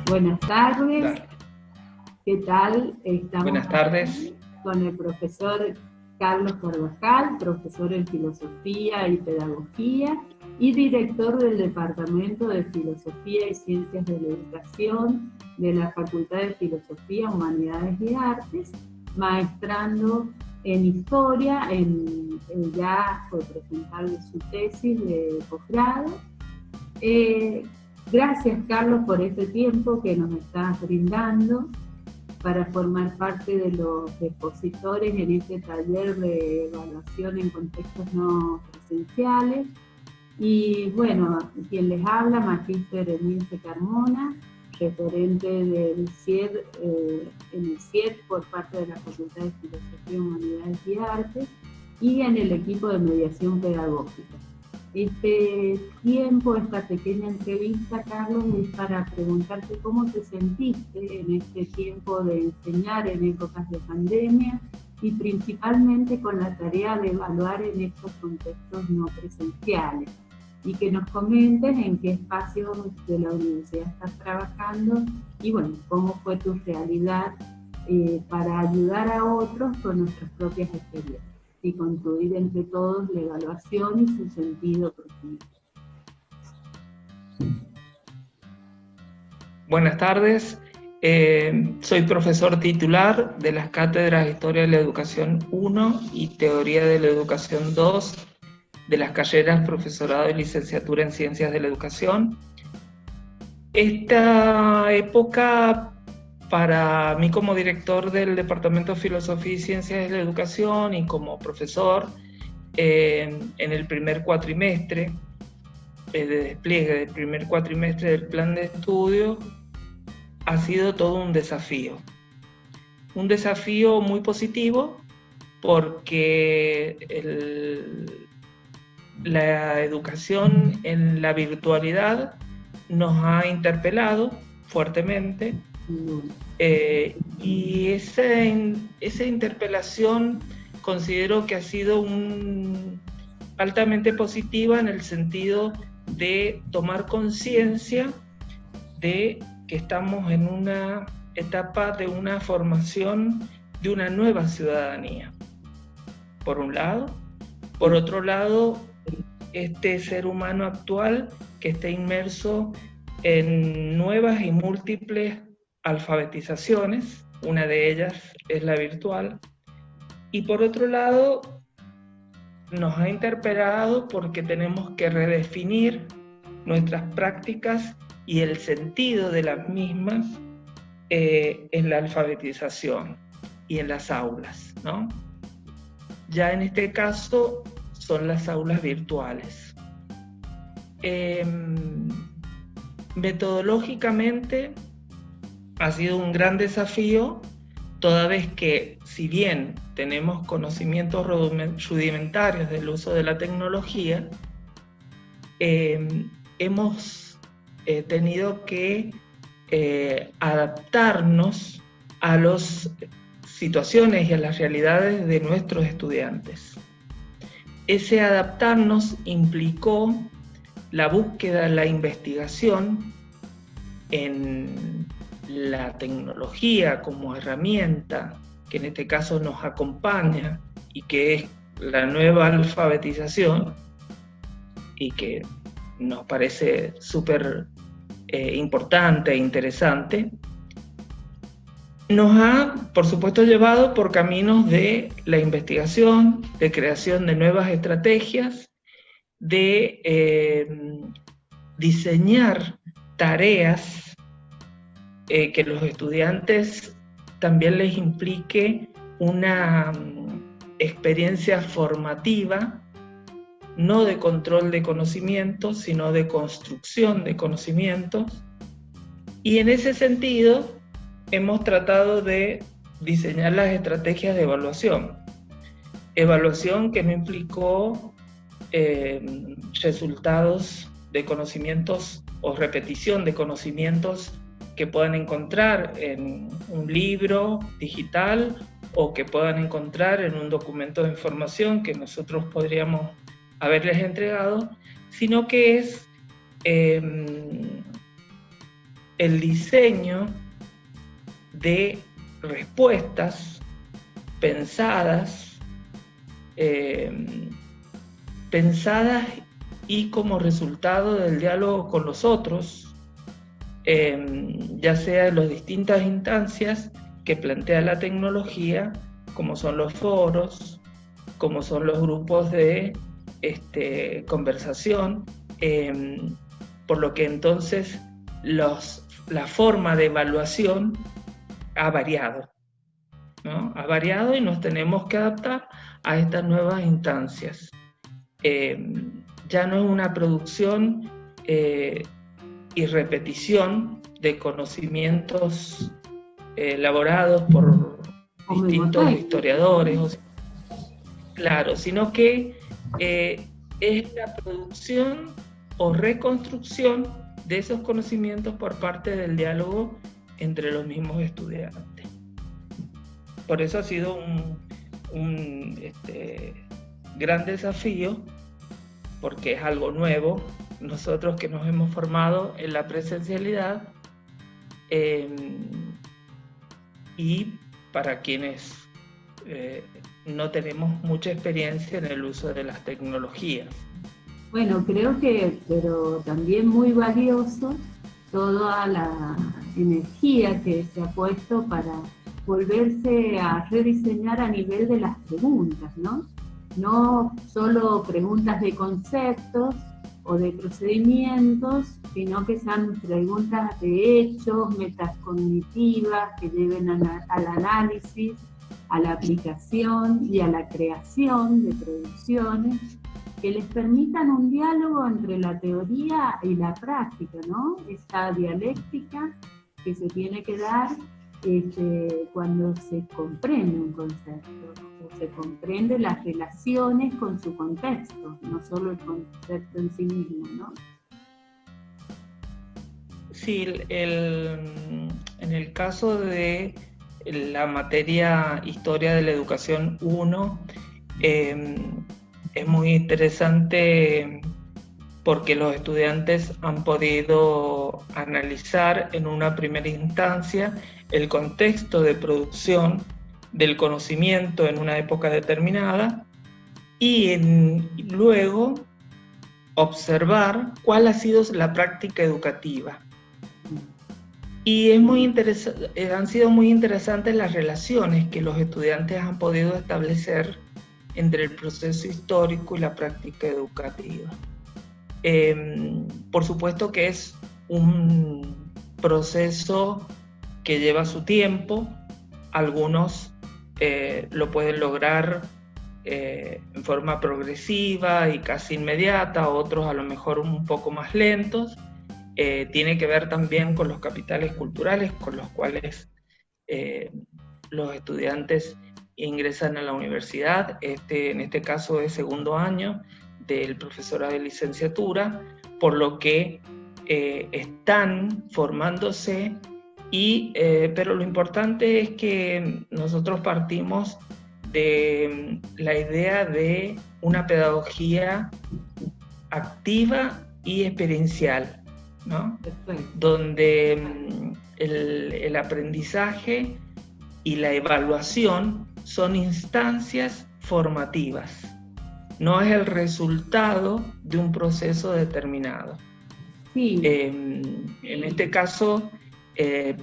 Buenas tardes, Dale. ¿qué tal? Estamos Buenas tardes. con el profesor Carlos Carvajal, profesor en Filosofía y Pedagogía y director del Departamento de Filosofía y Ciencias de la Educación de la Facultad de Filosofía, Humanidades y Artes, maestrando en Historia, ya por presentar su tesis de posgrado. Gracias, Carlos, por este tiempo que nos estás brindando para formar parte de los expositores en este taller de evaluación en contextos no presenciales. Y bueno, quien les habla, Magíster Emilce Carmona, referente del CIED, en el CIED por parte de la Facultad de Filosofía, Humanidades y Artes, y en el equipo de mediación pedagógica. Este tiempo, esta pequeña entrevista, Carlos, es para preguntarte cómo te sentiste en este tiempo de enseñar en épocas de pandemia y principalmente con la tarea de evaluar en estos contextos no presenciales, y que nos comentes en qué espacios de la universidad estás trabajando y bueno, cómo fue tu realidad para ayudar a otros con nuestras propias experiencias y construir entre todos la evaluación y su sentido profundo. Buenas tardes. Soy profesor titular de las cátedras Historia de la Educación 1 y Teoría de la Educación 2 de las carreras Profesorado y Licenciatura en Ciencias de la Educación. Esta época, para mí como director del Departamento de Filosofía y Ciencias de la Educación y como profesor en el primer cuatrimestre, de despliegue del primer cuatrimestre del plan de estudio, ha sido todo un desafío. Un desafío muy positivo porque la educación en la virtualidad nos ha interpelado fuertemente y esa interpelación considero que ha sido altamente positiva en el sentido de tomar conciencia de que estamos en una etapa de una formación de una nueva ciudadanía, por un lado. Por otro lado, este ser humano actual que está inmerso en nuevas y múltiples alfabetizaciones, una de ellas es la virtual, y por otro lado, nos ha interpelado porque tenemos que redefinir nuestras prácticas y el sentido de las mismas en la alfabetización y en las aulas, ¿no? Ya en este caso son las aulas virtuales. Metodológicamente ha sido un gran desafío, toda vez que, si bien tenemos conocimientos rudimentarios del uso de la tecnología, hemos tenido que adaptarnos a las situaciones y a las realidades de nuestros estudiantes. Ese adaptarnos implicó la búsqueda, la investigación en la tecnología como herramienta, que en este caso nos acompaña y que es la nueva alfabetización y que nos parece súper importante e interesante, nos ha, por supuesto, llevado por caminos de la investigación, de creación de nuevas estrategias, de diseñar tareas que los estudiantes también les implique una experiencia formativa, no de control de conocimientos, sino de construcción de conocimientos. Y en ese sentido, hemos tratado de diseñar las estrategias de evaluación. Evaluación que no implicó resultados de conocimientos o repetición de conocimientos que puedan encontrar en un libro digital o que puedan encontrar en un documento de información que nosotros podríamos haberles entregado, sino que es el diseño de respuestas pensadas, y como resultado del diálogo con los otros, ya sea en las distintas instancias que plantea la tecnología, como son los foros, como son los grupos de conversación, por lo que entonces la forma de evaluación ha variado, ¿no? Ha variado y nos tenemos que adaptar a estas nuevas instancias. Ya no es una producción y repetición de conocimientos elaborados por distintos historiadores, claro, sino que es la producción o reconstrucción de esos conocimientos por parte del diálogo entre los mismos estudiantes. Por eso ha sido un gran desafío, porque es algo nuevo. Nosotros que nos hemos formado en la presencialidad, y para quienes no tenemos mucha experiencia en el uso de las tecnologías. Bueno, creo que, pero también muy valioso, toda la energía que se ha puesto para volverse a rediseñar a nivel de las preguntas, ¿no? No solo preguntas de conceptos o de procedimientos, sino que sean preguntas de hechos, metacognitivas, que lleven al análisis, a la aplicación y a la creación de producciones que les permitan un diálogo entre la teoría y la práctica, ¿no? Esa dialéctica que se tiene que dar cuando se comprende un concepto, o se comprende las relaciones con su contexto, no solo el concepto en sí mismo, ¿no? Sí, en el caso de la materia Historia de la Educación 1, es muy interesante porque los estudiantes han podido analizar en una primera instancia el contexto de producción del conocimiento en una época determinada y luego observar cuál ha sido la práctica educativa. Y han sido muy interesantes las relaciones que los estudiantes han podido establecer entre el proceso histórico y la práctica educativa. Por supuesto que es un proceso que lleva su tiempo. Algunos lo pueden lograr en forma progresiva y casi inmediata, otros a lo mejor un poco más lentos. Tiene que ver también con los capitales culturales con los cuales los estudiantes ingresan a la universidad. En este caso es segundo año del profesorado de licenciatura, por lo que están formándose, pero lo importante es que nosotros partimos de la idea de una pedagogía activa y experiencial, ¿no? Donde el aprendizaje y la evaluación son instancias formativas, no es el resultado de un proceso determinado. Sí. En este caso,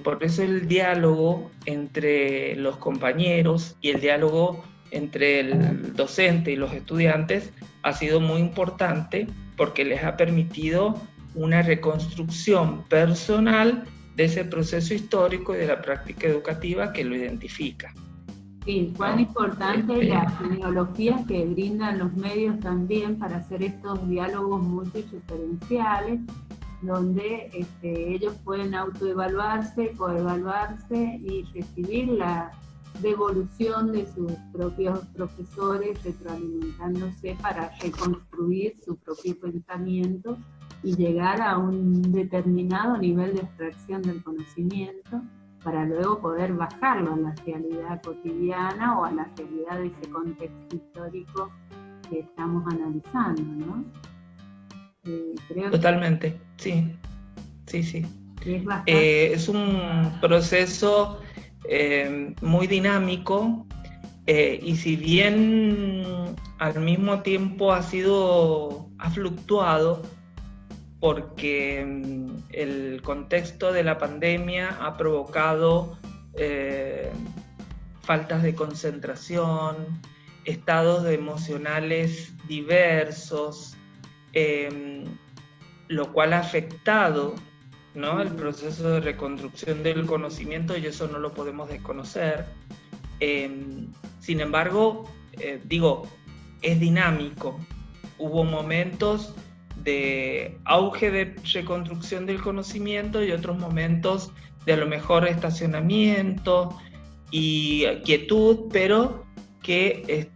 por eso el diálogo entre los compañeros y el diálogo entre el docente y los estudiantes ha sido muy importante, porque les ha permitido una reconstrucción personal de ese proceso histórico y de la práctica educativa que lo identifica. Sí, cuán importante las tecnologías que brindan los medios también para hacer estos diálogos multireferenciales, donde ellos pueden autoevaluarse, coevaluarse y recibir la devolución de sus propios profesores, retroalimentándose para reconstruir su propio pensamiento y llegar a un determinado nivel de abstracción del conocimiento, para luego poder bajarlo a la realidad cotidiana o a la realidad de ese contexto histórico que estamos analizando, ¿no? Creo totalmente, sí. Es un proceso muy dinámico, y si bien al mismo tiempo ha fluctuado, porque el contexto de la pandemia ha provocado faltas de concentración, estados emocionales diversos, lo cual ha afectado, ¿no?, el proceso de reconstrucción del conocimiento, y eso no lo podemos desconocer. Sin embargo, es dinámico. Hubo momentos de auge de reconstrucción del conocimiento y otros momentos de a lo mejor estacionamiento y quietud, pero que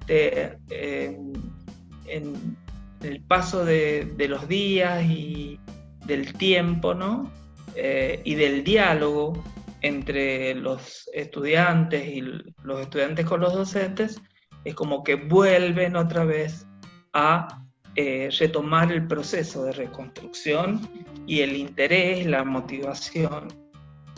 en el paso de los días y del tiempo, ¿no?, y del diálogo entre los estudiantes y los estudiantes con los docentes, es como que vuelven otra vez a retomar el proceso de reconstrucción y el interés, la motivación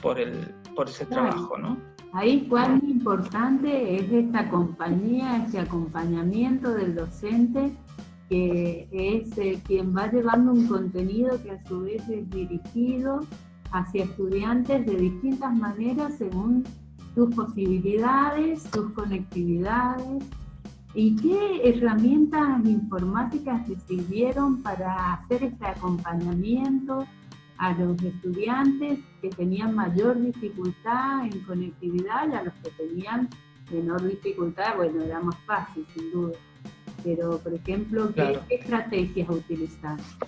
por ese trabajo, ¿no? Ahí cuán importante es esta compañía, este acompañamiento del docente, que es quien va llevando un contenido que a su vez es dirigido hacia estudiantes de distintas maneras según sus posibilidades, sus conectividades. ¿Y qué herramientas informáticas te sirvieron para hacer este acompañamiento a los estudiantes que tenían mayor dificultad en conectividad y a los que tenían menor dificultad? Bueno, era más fácil, sin duda. Pero, por ejemplo, ¿qué estrategias utilizaste?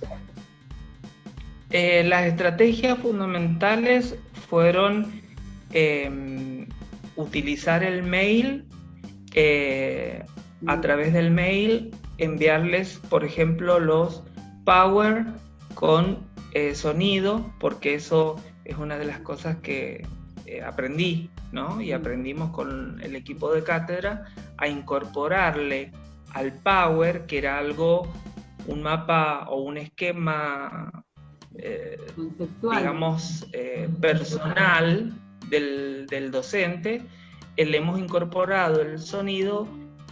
Las estrategias fundamentales fueron utilizar el mail, a través del mail enviarles, por ejemplo, los Power con sonido, porque eso es una de las cosas que aprendí, ¿no? Y aprendimos con el equipo de cátedra a incorporarle al Power, que era un mapa o un esquema, digamos, personal del docente. Le hemos incorporado el sonido,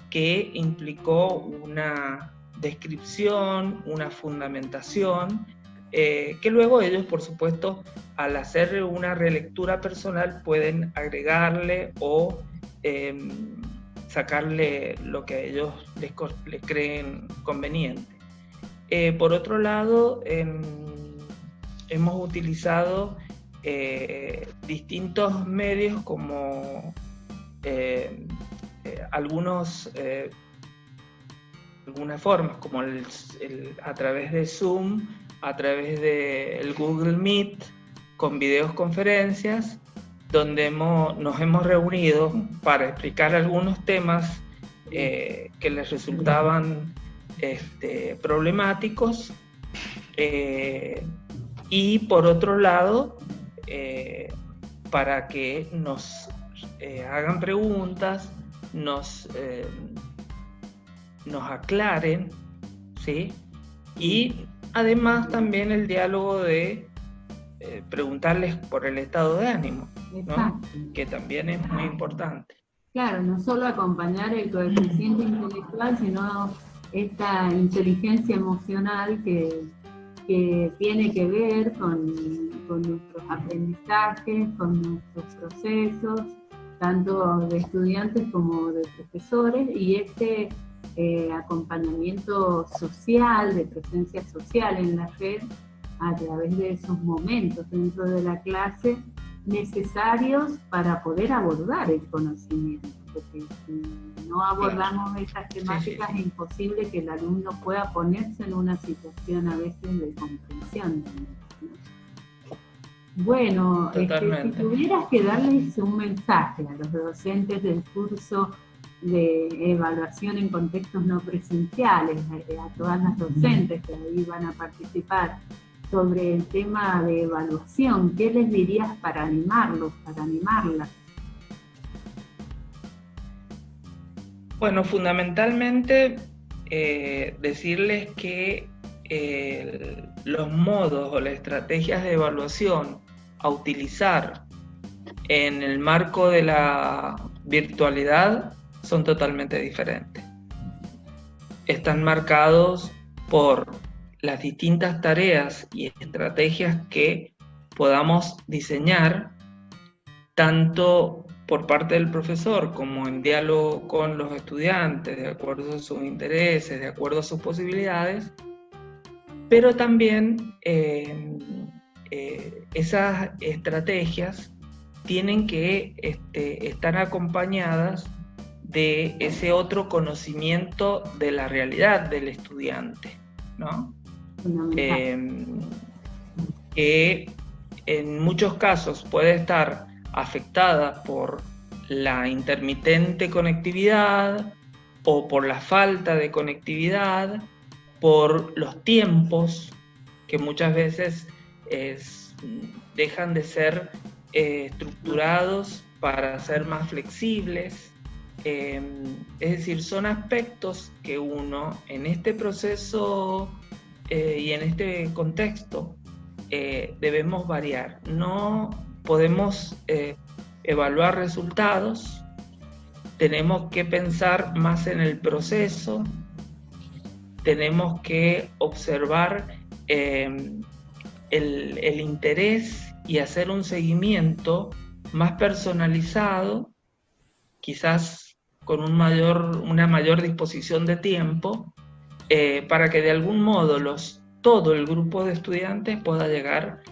que implicó una descripción, una fundamentación, que luego ellos, por supuesto, al hacer una relectura personal, pueden agregarle o sacarle lo que a ellos les creen conveniente. Por otro lado, hemos utilizado distintos medios como algunas formas, como a través de Zoom, a través del Google Meet, con videoconferencias, donde nos hemos reunido para explicar algunos temas que les resultaban problemáticos, y por otro lado, para que nos hagan preguntas, nos aclaren, ¿sí? Y además también el diálogo de preguntarles por el estado de ánimo, ¿no?, que también es muy importante. Claro, no solo acompañar el coeficiente intelectual, sino esta inteligencia emocional que tiene que ver con nuestros aprendizajes, con nuestros procesos, tanto de estudiantes como de profesores, y este acompañamiento social, de presencia social en la red, a través de esos momentos dentro de la clase necesarios para poder abordar el conocimiento, porque si no abordamos estas temáticas es imposible que el alumno pueda ponerse en una situación a veces de comprensión. Bueno, si tuvieras que darles un mensaje a los docentes del curso de evaluación en contextos no presenciales, a todas las docentes que ahí van a participar, sobre el tema de evaluación, ¿qué les dirías para animarlos, para animarlas? Bueno, fundamentalmente decirles que los modos o las estrategias de evaluación a utilizar en el marco de la virtualidad son totalmente diferentes. Están marcados por las distintas tareas y estrategias que podamos diseñar, tanto por parte del profesor como en diálogo con los estudiantes, de acuerdo a sus intereses, de acuerdo a sus posibilidades, pero también esas estrategias tienen que estar acompañadas de ese otro conocimiento de la realidad del estudiante, ¿no? Que en muchos casos puede estar afectada por la intermitente conectividad o por la falta de conectividad, por los tiempos que muchas veces dejan de ser estructurados para ser más flexibles. Es decir, son aspectos que uno en este proceso y en este contexto debemos variar. No podemos evaluar resultados, tenemos que pensar más en el proceso, tenemos que observar el interés y hacer un seguimiento más personalizado, quizás con una mayor disposición de tiempo, para que de algún modo todo el grupo de estudiantes pueda llegar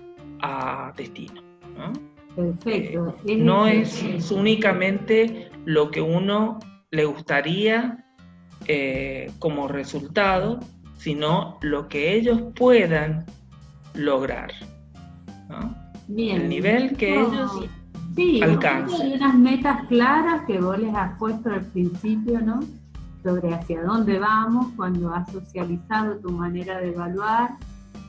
a destino, ¿no? Perfecto. No es únicamente lo que uno le gustaría como resultado, sino lo que ellos puedan lograr, ¿no? Bien. El nivel que ellos alcancen. Hay unas metas claras que vos les has puesto al principio, ¿no? Sobre hacia dónde vamos, cuando has socializado tu manera de evaluar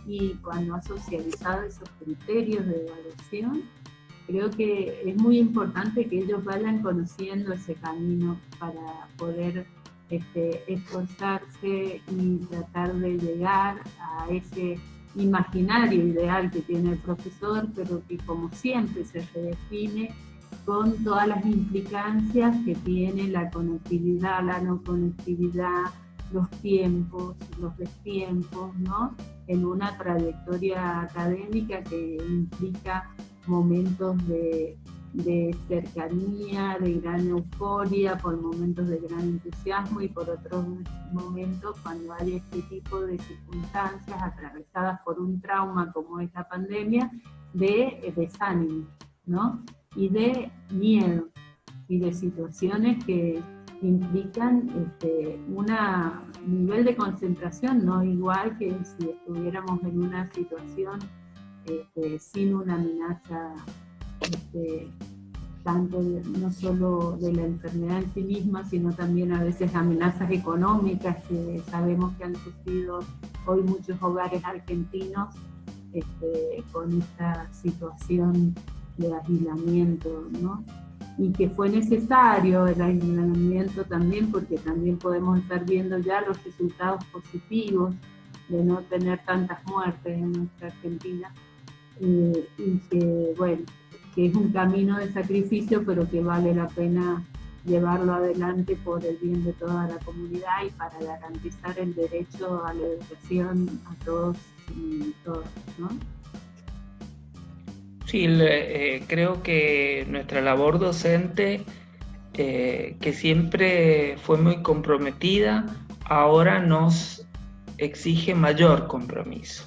y cuando has socializado esos criterios de evaluación. Creo que es muy importante que ellos vayan conociendo ese camino para poder esforzarse y tratar de llegar a ese imaginario ideal que tiene el profesor, pero que como siempre se redefine con todas las implicancias que tiene la conectividad, la no conectividad, los tiempos, los destiempos, ¿no? En una trayectoria académica que implica momentos de cercanía, de gran euforia, por momentos de gran entusiasmo y por otros momentos cuando hay este tipo de circunstancias atravesadas por un trauma como es la pandemia, de desánimo, ¿no? Y de miedo y de situaciones que implican un nivel de concentración no igual que si estuviéramos en una situación sin una amenaza tanto no solo de la enfermedad en sí misma, sino también a veces amenazas económicas que sabemos que han sufrido hoy muchos hogares argentinos con esta situación de aislamiento, ¿no? Y que fue necesario el aislamiento también, porque también podemos estar viendo ya los resultados positivos de no tener tantas muertes en nuestra Argentina, y que, bueno, que es un camino de sacrificio, pero que vale la pena llevarlo adelante por el bien de toda la comunidad y para garantizar el derecho a la educación a todos y todas, ¿no? Sí, creo que nuestra labor docente, que siempre fue muy comprometida, ahora nos exige mayor compromiso,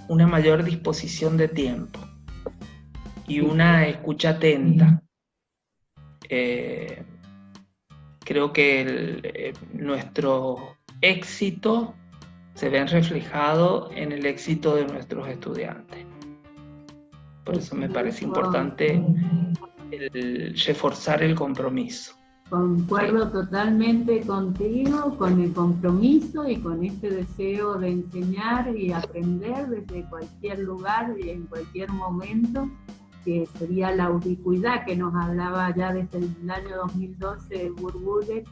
una mayor disposición de tiempo y una escucha atenta. Creo que nuestro éxito se ven reflejado en el éxito de nuestros estudiantes. Por eso me parece importante reforzar el compromiso. Concuerdo totalmente contigo, con el compromiso y con este deseo de enseñar y aprender desde cualquier lugar y en cualquier momento, que sería la ubicuidad que nos hablaba ya desde el año 2012 Burbules,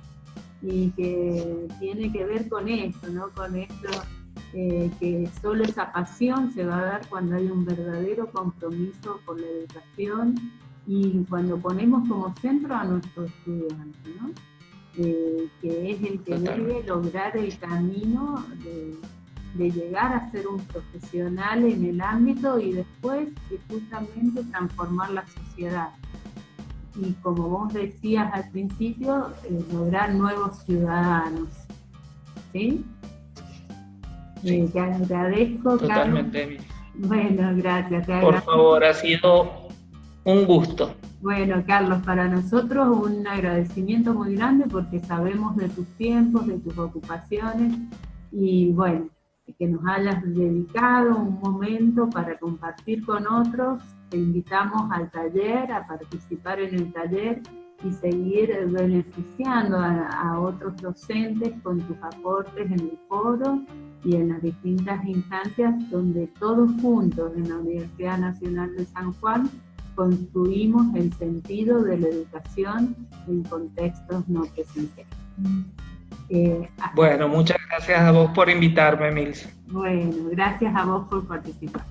y que tiene que ver con esto, ¿no? Con esto que solo esa pasión se va a dar cuando hay un verdadero compromiso por la educación y cuando ponemos como centro a nuestro estudiante, ¿no? Que es el que debe lograr el camino de llegar a ser un profesional en el ámbito y después justamente transformar la sociedad. Y como vos decías al principio, lograr nuevos ciudadanos. ¿Sí? Sí. Te agradezco, totalmente, Carlos. Bueno, gracias. Por favor, ha sido un gusto. Bueno, Carlos, para nosotros un agradecimiento muy grande porque sabemos de tus tiempos, de tus ocupaciones y bueno, que nos hayas dedicado un momento para compartir con otros. Te invitamos al taller, a participar en el taller y seguir beneficiando a otros docentes con tus aportes en el foro y en las distintas instancias donde todos juntos en la Universidad Nacional de San Juan construimos el sentido de la educación en contextos no presenciales. Bueno, muchas gracias a vos por invitarme, Milce. Bueno, gracias a vos por participar.